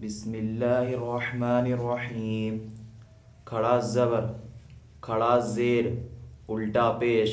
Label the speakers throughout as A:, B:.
A: بسم اللہ الرحمن الرحیم۔ کھڑا زبر، کھڑا زیر، الٹا پیش،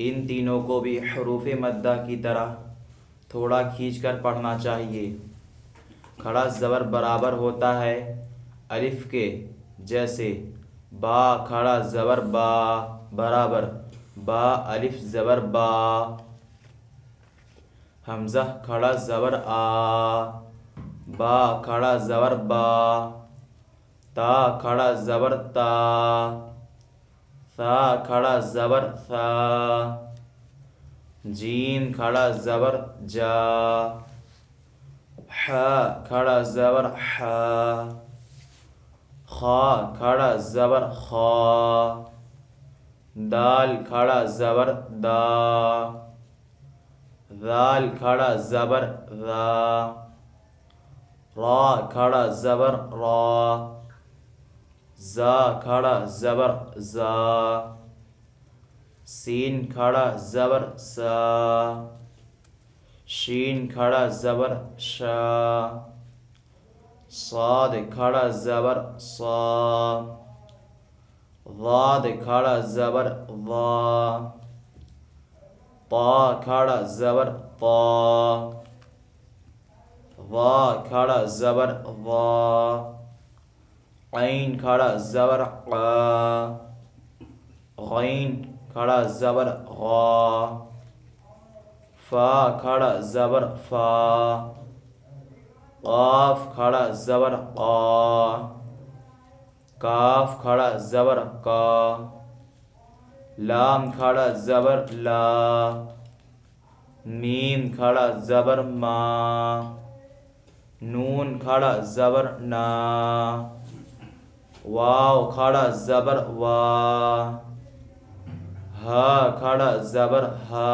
A: ان تینوں کو بھی حروف مدہ کی طرح تھوڑا کھینچ کر پڑھنا چاہیے۔ کھڑا زبر برابر ہوتا ہے الف کے، جیسے با کھڑا زبر با برابر با الف زبر با۔ حمزہ کھڑا زبر آ، با کھڑا زبر با، تا کھڑا زبر تا، ثا کھڑا زبر ثا، جیم کھڑا زبر جا، ح کھڑا زبر حا، خا کھڑا زبر خا، دال کھڑا زبر دا، ذال کھڑا زبر ذا، را کھڑا زبر را، زا کھڑا زبر زا، سین کھڑا زبر سا، شین کھڑا زبر شا، صاد کھڑا زبر صا، ضاد کھڑا زبر ضا، طا کھڑا زبر طا، ظا کھڑا زبر ظا، عین کھڑا زبر قا، غین کھڑا زبر غا، فا کھڑا زبر فا، قاف کھڑا زبر قا، کاف کھڑا زبر کا، لام کھڑا زبر لا، میم کھڑا زبر ما، نون کھڑا زبر نا، واو کھڑا زبر وا، ہا کھڑا زبر ہا،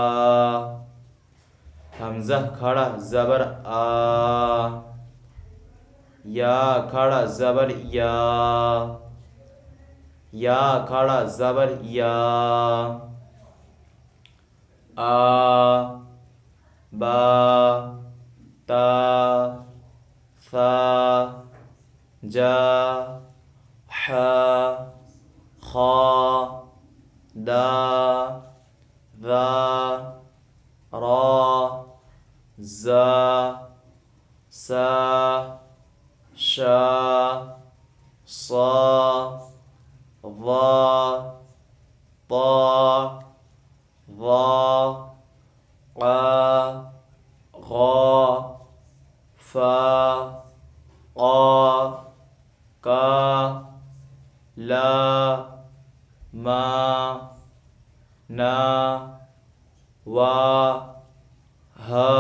A: حمزہ کھڑا زبر آ، یا کھڑا زبر یا، یا کھڑا زبر یا، آ با تا ثا جا حا خا دا ذا را زا سا شا صا ضا طا ظا قا غا فا قا کا لا ما نا وا ہا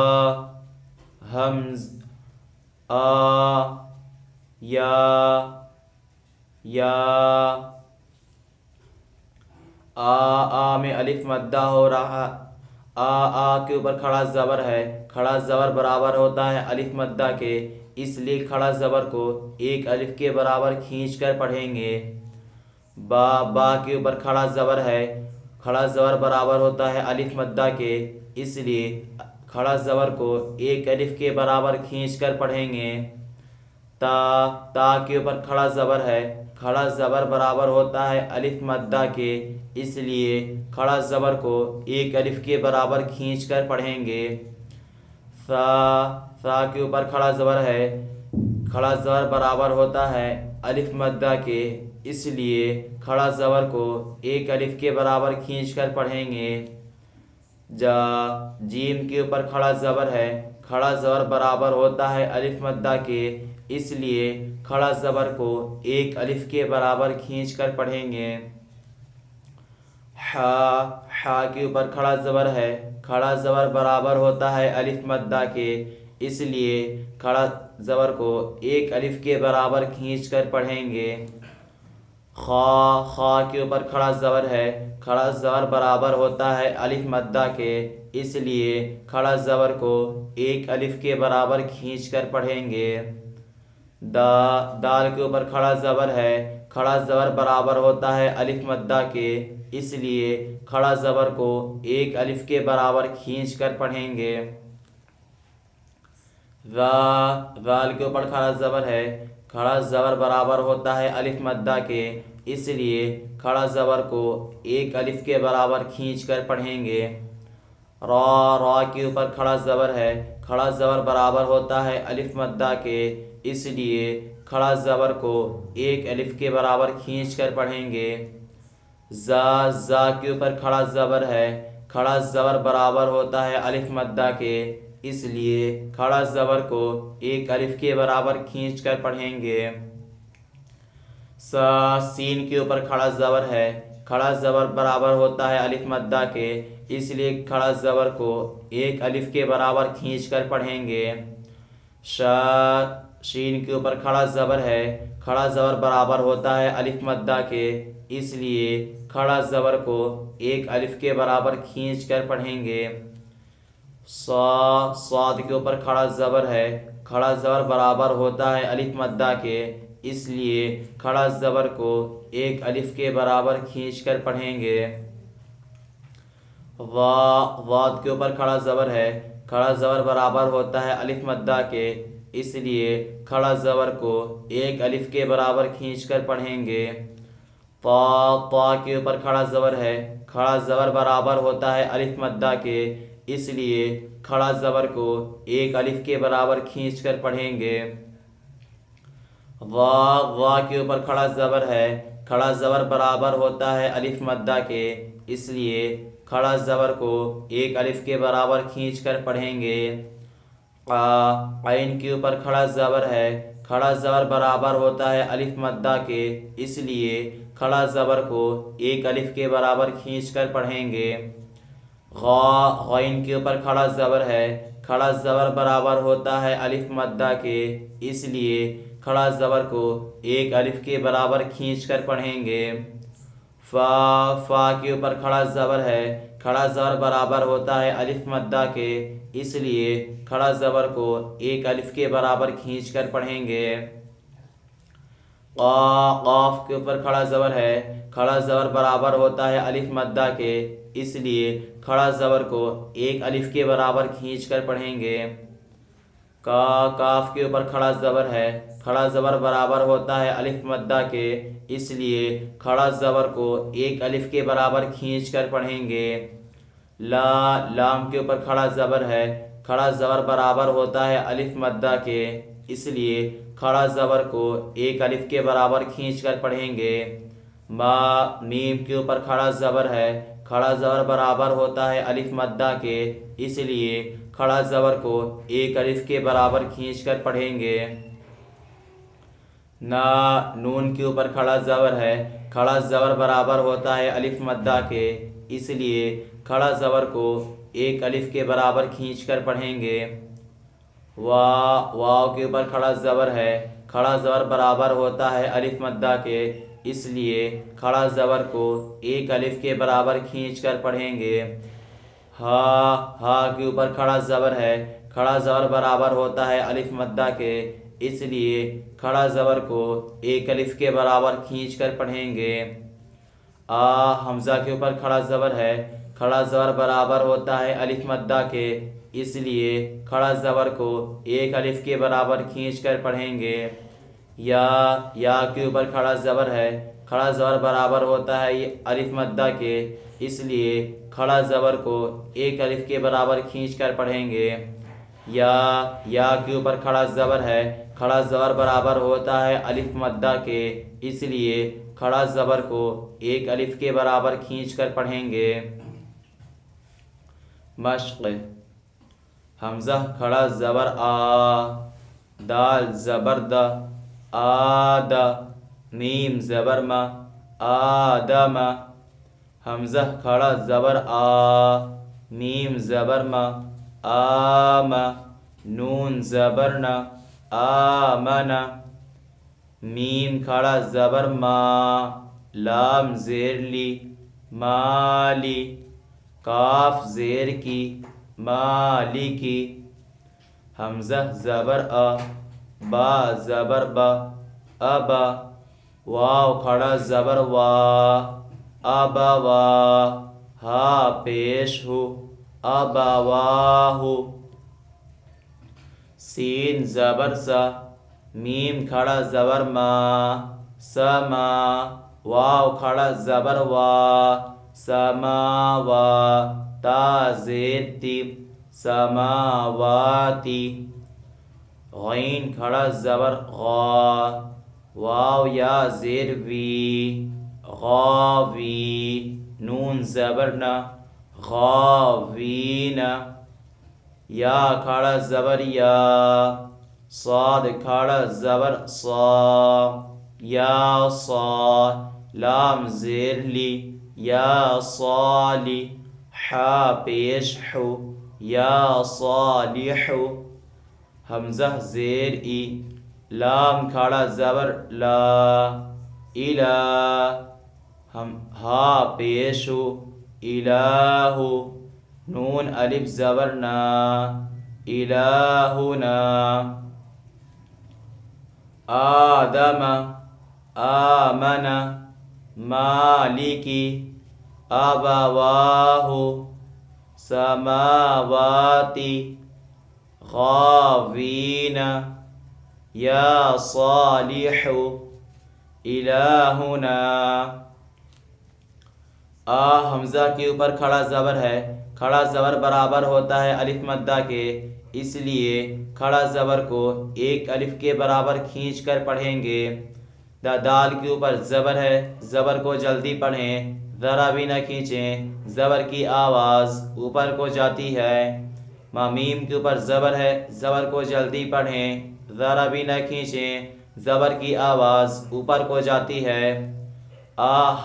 A: حمز آ یا آ میں الف مدہ ہو رہا، آ کے اوپر کھڑا زبر ہے، کھڑا زبر برابر ہوتا ہے الف مدہ کے، اس لیے کھڑا زبر کو ایک الف کے برابر کھینچ کر پڑھیں گے۔ با کے اوپر کھڑا زبر ہے، کھڑا زبر برابر ہوتا ہے الف مدہ کے، اس لیے کھڑا زبر کو ایک الف کے برابر کھینچ کر پڑھیں گے۔ تا کے اوپر کھڑا زبر ہے، کھڑا زبر برابر ہوتا ہے الف مدہ کے، اس لیے کھڑا زبر کو ایک الف کے برابر کھینچ کر پڑھیں گے۔ ثا کے اوپر کھڑا زبر ہے، کھڑا زبر برابر ہوتا ہے الف مدہ کے، اس لیے کھڑا زبر کو ایک الف کے برابر کھینچ کر پڑھیں گے۔ جیم کے اوپر کھڑا زبر ہے، کھڑا زبر برابر ہوتا ہے الف مدہ کے، اس لیے کھڑا زبر کو ایک الف کے برابر کھینچ کر پڑھیں گے۔ حا کے اوپر کھڑا زبر ہے، کھڑا زبر برابر ہوتا ہے الف مدہ کے، اس لیے کھڑا زبر کو ایک الف کے برابر کھینچ کر پڑھیں گے۔ خا کے اوپر کھڑا زبر ہے، کھڑا زبر برابر ہوتا ہے الف مدہ کے، اس لیے کھڑا زبر کو ایک الف کے برابر کھینچ کر پڑھیں گے۔ دال کے اوپر کھڑا زبر ہے، کھڑا زبر برابر ہوتا ہے الف مدہ کے، اس لیے کھڑا زبر کو ایک الف کے برابر کھینچ کر پڑھیں گے۔ ذال کے اوپر کھڑا زبر ہے، کھڑا زبر برابر ہوتا ہے الف مدہ کے، اس لیے کھڑا زبر کو ایک الف کے برابر کھینچ کر پڑھیں گے۔ را کے اوپر کھڑا زبر ہے، کھڑا زبر برابر ہوتا ہے الف مدہ کے، اس لیے کھڑا زبر کو ایک الف کے برابر کھینچ کر پڑھیں گے۔ زا کے اوپر کھڑا زبر ہے، کھڑا زبر برابر ہوتا ہے الف مدہ کے، اس لیے کھڑا زبر کو ایک الف کے برابر کھینچ کر پڑھیں گے۔ سین کے اوپر کھڑا زبر ہے، کھڑا زبر برابر ہوتا ہے الف مدہ کے، اس لیے کھڑا زبر کو ایک الف کے برابر کھینچ کر پڑھیں گے۔ شین کے اوپر کھڑا زبر ہے، کھڑا زبر برابر ہوتا ہے الف مدہ کے، اس لیے کھڑا زبر کو ایک الف کے برابر کھینچ کر پڑھیں گے۔ صاد کے اوپر کھڑا زبر ہے، کھڑا زبر برابر ہوتا ہے الف مدہ کے، اس لیے کھڑا زبر کو ایک الف کے برابر کھینچ کر پڑھیں گے۔ واد کے اوپر کھڑا زبر ہے، کھڑا زبر برابر ہوتا ہے الف مدہ کے، اس لیے کھڑا زبر کو ایک الف کے برابر کھینچ کر پڑھیں گے۔ طا کے اوپر کھڑا زبر ہے، کھڑا زبر برابر ہوتا ہے الف مدہ کے، اس لیے کھڑا زبر کو ایک الف کے برابر کھینچ کر پڑھیں گے۔ وا کے اوپر کھڑا زبر ہے، کھڑا زبر برابر ہوتا ہے الف مدہ کے، اس لیے کھڑا زبر کو ایک الف کے برابر کھینچ کر پڑھیں گے۔ عین کے اوپر کھڑا زبر ہے، کھڑا زبر برابر ہوتا ہے الف مدہ کے، اس لیے کھڑا زبر کو ایک الف کے برابر کھینچ کر پڑھیں گے۔ غین کے اوپر کھڑا زبر ہے، کھڑا زبر برابر ہوتا ہے الف مدہ کے، اس لیے کھڑا زبر کو ایک الف کے برابر کھینچ کر پڑھیں گے۔ فا کے اوپر کھڑا زبر ہے، کھڑا زبر برابر ہوتا ہے الف مدہ کے، اس لیے کھڑا زبر کو ایک الف کے برابر کھینچ کر پڑھیں گے۔ قاف کے اوپر کھڑا زبر ہے، کھڑا زبر برابر ہوتا ہے الف مدہ کے، اس لیے کھڑا زبر کو ایک الف کے برابر کھینچ کر پڑھیں گے۔ کاف کے اوپر کھڑا زبر ہے، کھڑا زبر برابر ہوتا ہے الف مدہ کے، اس لیے کھڑا زبر کو ایک الف کے برابر کھینچ کر پڑھیں گے۔ لام کے اوپر کھڑا زبر ہے، کھڑا زبر برابر ہوتا ہے الف مدہ کے، اس لیے کھڑا زبر کو ایک الف کے برابر کھینچ کر پڑھیں گے۔ میم کے اوپر کھڑا زبر ہے، کھڑا زبر برابر ہوتا ہے الف مدہ کے، اس لیے کھڑا زبر کو ایک الف کے برابر کھینچ کر پڑھیں گے۔ نون کے اوپر کھڑا زبر ہے، کھڑا زبر برابر ہوتا ہے الف مدہ کے، اس لیے کھڑا زبر کو ایک الف کے برابر کھینچ کر پڑھیں گے۔ واو کے اوپر کھڑا زبر ہے، کھڑا زبر برابر ہوتا ہے الف مدہ کے، اس لیے کھڑا زبر کو ایک الف کے برابر کھینچ کر پڑھیں گے۔ ہا کے اوپر کھڑا زبر ہے، کھڑا زبر برابر ہوتا ہے الف مدہ کے، اس لیے کھڑا زبر کو ایک الف کے برابر کھینچ کر پڑھیں گے۔ حمزہ کے اوپر کھڑا زبر ہے، کھڑا زبر برابر ہوتا ہے الف مدہ کے، اس لیے کھڑا زبر کو ایک الف کے برابر کھینچ کر پڑھیں گے۔ یا کے اوپر کھڑا زبر ہے، کھڑا زبر برابر ہوتا ہے الف مدہ کے، اس لیے کھڑا زبر کو ایک الف کے برابر کھینچ کر پڑھیں گے۔ یا کے اوپر کھڑا زبر ہے، کھڑا زبر برابر ہوتا ہے الف مدہ کے، اس لیے کھڑا زبر کو ایک الف کے برابر کھینچ کر پڑھیں گے۔ مشق حمزہ کھڑا زبر آ، دال زبر د، آد، میم زبر م، آدم، حمزہ کھڑا زبر آ، میم زبر م، آم، نون زبر ن، آمن، میم کھڑا زبر ما، لام زیر لی، مالی، کاف زیر کی، مالی کی، حمزہ زبر ا، با زبر ب، ابا، واو کھڑا زبر وا، ابا وا، ہا پیش ہو، ابا واہو، سین زبر سا، میم کھڑا زبر ما، سما، واو کھڑا زبر وا، سماوا، تا زیر تی، سماواتی، غین کھڑا زبر غا، واو یا زیر وی، غاوی، نون زبر نا، غاوین، یا کھڑا زبر یا، صاد کھڑا زبر صا، یا صا، لام زیر لی، یا صالی، حا پیش حو، یا صالح، حمزہ زیر ای، لام کھڑا زبر لا، الہ، ہا پیشو، الہ، نون الف زبر نا، الہنا، آدم، آمن، مالکی، ابواہ، سماواتی، غاوین، یا صالح، الہنا۔ حمزہ کے اوپر کھڑا زبر ہے، کھڑا زبر برابر ہوتا ہے الف مدہ کے، اس لیے کھڑا زبر کو ایک الف کے برابر کھینچ کر پڑھیں گے۔ دال کے اوپر زبر ہے، زبر کو جلدی پڑھیں، ذرا بھی نہ کھینچیں، زبر کی آواز اوپر کو جاتی ہے۔ میم کے اوپر زبر ہے، زبر کو جلدی پڑھیں، ذرا بھی نہ کھینچیں، زبر کی آواز اوپر کو جاتی ہے۔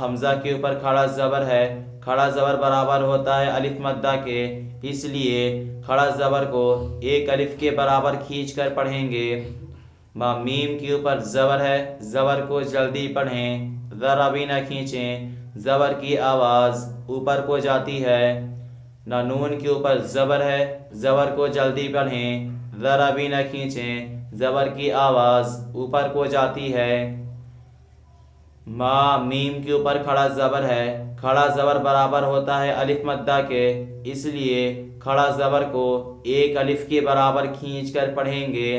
A: حمزہ کے اوپر کھڑا زبر ہے، کھڑا زبر برابر ہوتا ہے الف مدہ کے، اس لیے کھڑا زبر کو ایک الف کے برابر کھینچ کر پڑھیں گے۔ میم کے اوپر زبر ہے، زبر کو جلدی پڑھیں، ذرا بھی نہ کھینچیں، زبر کی آواز اوپر کو جاتی ہے۔ نون کے اوپر زبر ہے، زبر کو جلدی پڑھیں، ذرا بھی نہ کھینچیں، زبر کی آواز اوپر کو جاتی ہے۔ میم کے اوپر کھڑا زبر ہے، کھڑا زبر برابر ہوتا ہے الف مدہ کے، اس لیے کھڑا زبر کو ایک الف کے برابر کھینچ کر پڑھیں گے۔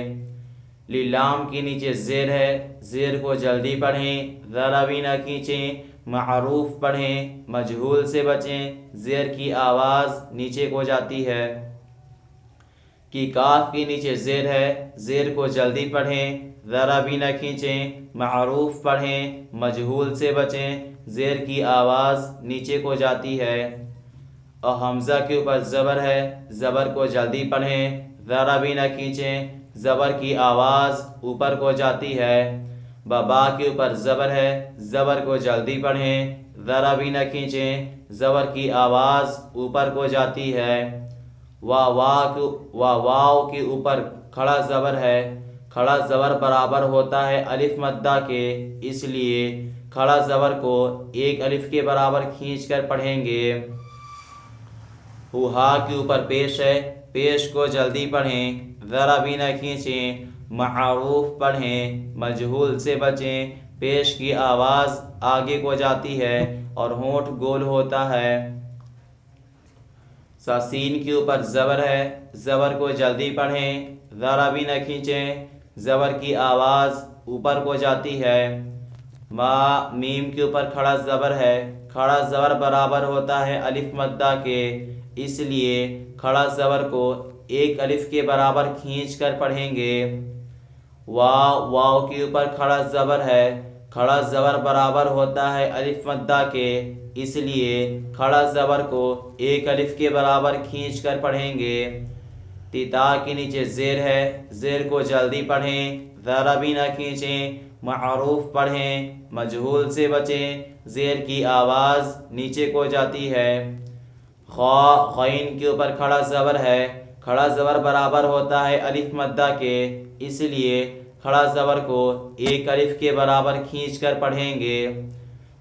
A: لام کے نیچے زیر ہے، زیر کو جلدی پڑھیں، ذرا بھی نہ کھینچیں، معروف پڑھیں، مجہول سے بچیں، زیر کی آواز نیچے کو جاتی ہے۔ کی کاف کے نیچے زیر ہے، زیر کو جلدی پڑھیں، ذرا بھی نہ کھینچیں، معروف پڑھیں، مجہول سے بچیں، زیر کی آواز نیچے کو جاتی ہے۔ اور حمزہ کے اوپر زبر ہے، زبر کو جلدی پڑھیں، ذرا بھی نہ کھینچیں، زبر کی آواز اوپر کو جاتی ہے۔ با کے اوپر زبر ہے، زبر کو جلدی پڑھیں، ذرا بھی نہ کھینچیں، زبر کی آواز اوپر کو جاتی ہے۔ واو کے اوپر کھڑا زبر ہے، کھڑا زبر برابر ہوتا ہے الف مدہ کے، اس لیے کھڑا زبر کو ایک الف کے برابر کھینچ کر پڑھیں گے۔ ہا کے اوپر پیش ہے، پیش کو جلدی پڑھیں، ذرا بھی نہ کھینچیں، معروف پڑھیں، مجہول سے بچیں، پیش کی آواز آگے کو جاتی ہے اور ہونٹ گول ہوتا ہے۔ سین کے اوپر زبر ہے، زبر کو جلدی پڑھیں، ذرا بھی نہ کھینچیں، زبر کی آواز اوپر کو جاتی ہے۔ میم کے اوپر کھڑا زبر ہے، کھڑا زبر برابر ہوتا ہے الف مدہ کے، اس لیے کھڑا زبر کو ایک الف کے برابر کھینچ کر پڑھیں گے۔ واو کے اوپر کھڑا زبر ہے، کھڑا زبر برابر ہوتا ہے الف مدہ کے، اس لیے کھڑا زبر کو ایک الف کے برابر کھینچ کر پڑھیں گے۔ تا کے نیچے زیر ہے، زیر کو جلدی پڑھیں، ذرا بھی نہ کھینچیں، معروف پڑھیں، مجہول سے بچیں، زیر کی آواز نیچے کو جاتی ہے۔ غین کے اوپر کھڑا زبر ہے، کھڑا زبر برابر ہوتا ہے الف مدہ کے، اس لیے کھڑا زبر کو ایک الف کے برابر کھینچ کر پڑھیں گے۔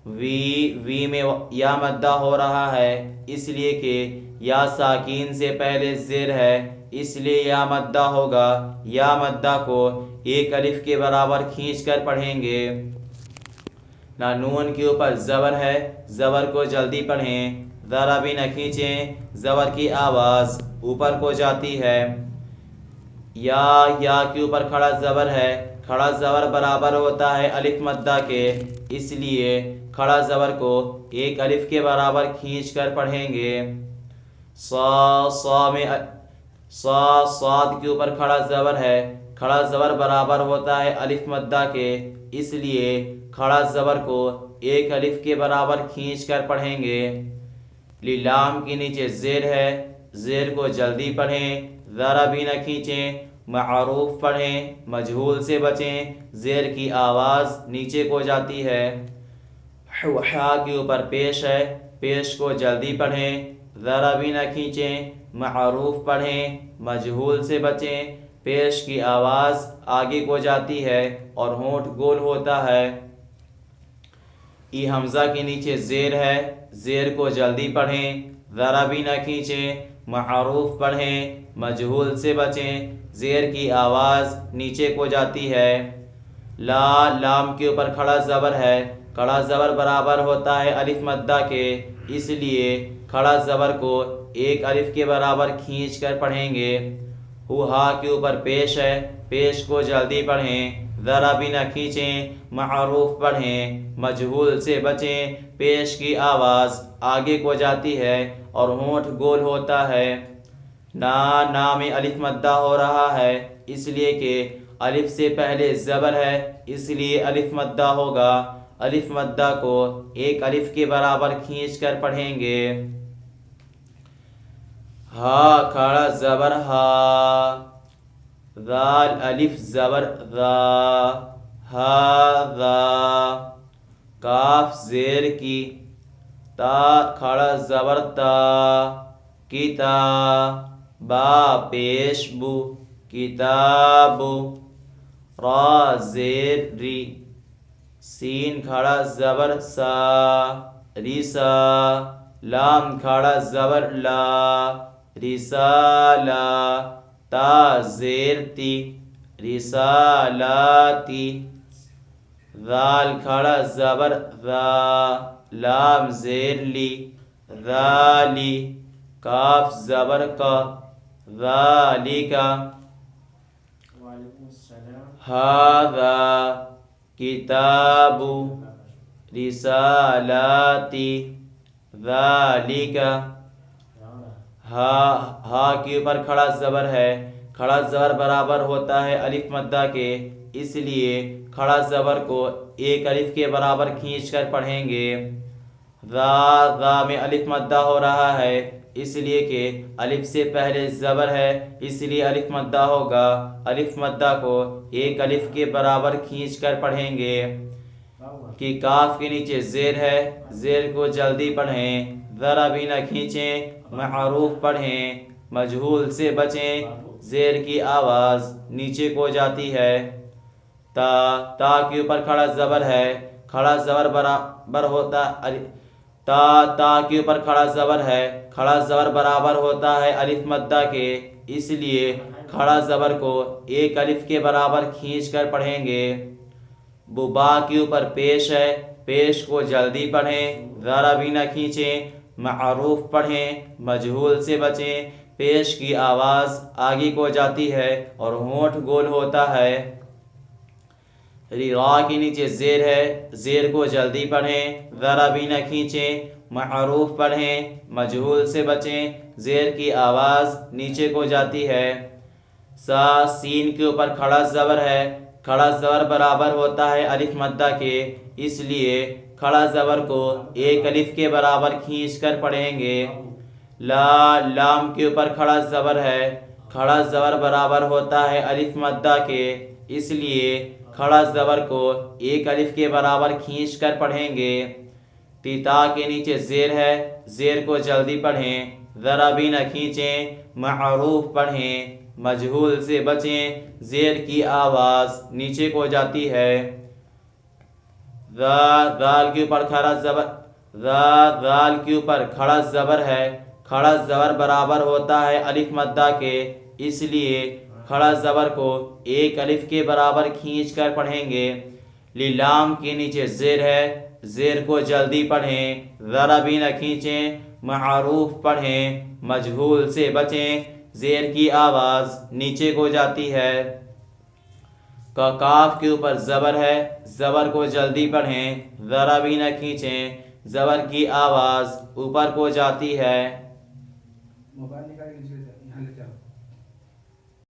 A: وی میں یا مدہ ہو رہا ہے، اس لیے کہ یا ساکین سے پہلے زیر ہے، اس لیے یا مدہ ہوگا، یا مدہ کو ایک الف کے برابر کھینچ کر پڑھیں گے۔ نون کے اوپر زبر ہے، زبر کو جلدی پڑھیں، ذرا بھی نہ کھینچیں، زبر کی آواز اوپر کو جاتی ہے۔ یا کے اوپر کھڑا زبر ہے، کھڑا زبر برابر ہوتا ہے الف مدہ کے، اس لیے کھڑا زبر کو ایک الف کے برابر کھینچ کر پڑھیں گے۔ صاد کے اوپر کھڑا زبر ہے، کھڑا زبر برابر ہوتا ہے الف مدہ کے، اس لیے کھڑا زبر کو ایک الف کے برابر کھینچ کر پڑھیں گے۔ لام کے نیچے زیر ہے، زیر کو جلدی پڑھیں، ذرا بھی نہ کھینچیں، معروف پڑھیں، مجہول سے بچیں، زیر کی آواز نیچے کو جاتی ہے۔ حا کے اوپر پیش ہے، پیش کو جلدی پڑھیں، ذرا بھی نہ کھینچیں، معروف پڑھیں، مجہول سے بچیں، پیش کی آواز آگے کو جاتی ہے اور ہونٹ گول ہوتا ہے۔ ای حمزہ کے نیچے زیر ہے، زیر کو جلدی پڑھیں، ذرا بھی نہ کھینچیں، معروف پڑھیں، مجہول سے بچیں، زیر کی آواز نیچے کو جاتی ہے۔ لام کے اوپر کھڑا زبر ہے، کھڑا زبر برابر ہوتا ہے الف مدہ کے، اس لیے کھڑا زبر کو ایک الف کے برابر کھینچ کر پڑھیں گے۔ ہا کے اوپر پیش ہے، پیش کو جلدی پڑھیں، ذرا بھی نہ کھینچیں، معروف پڑھیں، مجہول سے بچیں، پیش کی آواز آگے کو جاتی ہے اور ہونٹ گول ہوتا ہے۔ نا میں الف مدہ ہو رہا ہے، اس لیے کہ الف سے پہلے زبر ہے، اس لیے الف مدہ ہوگا۔ الف مدہ کو ایک الف کے برابر کھینچ کر پڑھیں گے۔ ہا کھڑا زبر ہا، ذال الف زبر ذا، ہاذا، کاف زیر کی، تا کھڑا زبر تا، کتا، با پیش بو، کتاب، را زیر ری، سین کھڑا زبر سا، ریسا، لام کھڑا زبر لا، رسالہ، تا زیر تی، رسالاتی، ذال کھڑا زبر ذا، لام زیر لی، ذالی، کاف زبر کا، ذالکا، ھذا، کتاب، رسالاتی، ذالکا۔ ہا کے اوپر کھڑا زبر ہے، کھڑا زبر برابر ہوتا ہے الف مدہ کے، اس لیے کھڑا زبر کو ایک الف کے برابر کھینچ کر پڑھیں گے۔ ذا میں الف مدہ ہو رہا ہے، اس لیے کہ الف سے پہلے زبر ہے، اس لیے الف مدہ ہوگا۔ الف مدہ کو ایک الف کے برابر کھینچ کر پڑھیں گے۔ کہ کاف کے نیچے زیر ہے، زیر کو جلدی پڑھیں، ذرا بھی نہ کھینچیں، معروف پڑھیں، مجہول سے بچیں، زیر کی آواز نیچے کو جاتی ہے۔ تا کے اوپر کھڑا زبر ہے، کھڑا زبر برابر ہوتا تا کے اوپر کھڑا زبر ہے، کھڑا زبر برابر ہوتا ہے الف مدہ کے، اس لیے کھڑا زبر کو ایک الف کے برابر کھینچ کر پڑھیں گے۔ با کے اوپر پیش ہے، پیش کو جلدی پڑھیں، ذرا بھی نہ کھینچیں، معروف پڑھیں، مجہول سے بچیں، پیش کی آواز آگے کو جاتی ہے اور ہونٹ گول ہوتا ہے۔ را کے نیچے زیر ہے، زیر کو جلدی پڑھیں، ذرا بھی نہ کھینچیں، معروف پڑھیں، مجہول سے بچیں، زیر کی آواز نیچے کو جاتی ہے۔ سین کے اوپر کھڑا زبر ہے، کھڑا زبر برابر ہوتا ہے الف مدہ کے، اس لیے کھڑا زبر کو ایک الف کے برابر کھینچ کر پڑھیں گے۔ لام کے اوپر کھڑا زبر ہے، کھڑا زبر برابر ہوتا ہے الف مدہ کے، اس لیے کھڑا زبر کو ایک الف کے برابر کھینچ کر پڑھیں گے۔ تا کے نیچے زیر ہے، زیر کو جلدی پڑھیں، ذرا بھی نہ کھینچیں، معروف پڑھیں، مجہول سے بچیں، زیر کی آواز نیچے کو جاتی ہے۔ ذال کے اوپر کھڑا زبر ذال کے اوپر کھڑا زبر ہے، کھڑا زبر برابر ہوتا ہے الف مدہ کے، اس لیے کھڑا زبر کو ایک الف کے برابر کھینچ کر پڑھیں گے۔ لام کے نیچے زیر ہے، زیر کو جلدی پڑھیں، ذرا بھی نہ کھینچیں، معروف پڑھیں، مجہول سے بچیں، زیر کی آواز نیچے کو جاتی ہے۔ کاف کے اوپر زبر ہے، زبر کو جلدی پڑھیں، ذرا بھی نہ کھینچیں، زبر کی آواز اوپر کو جاتی ہے۔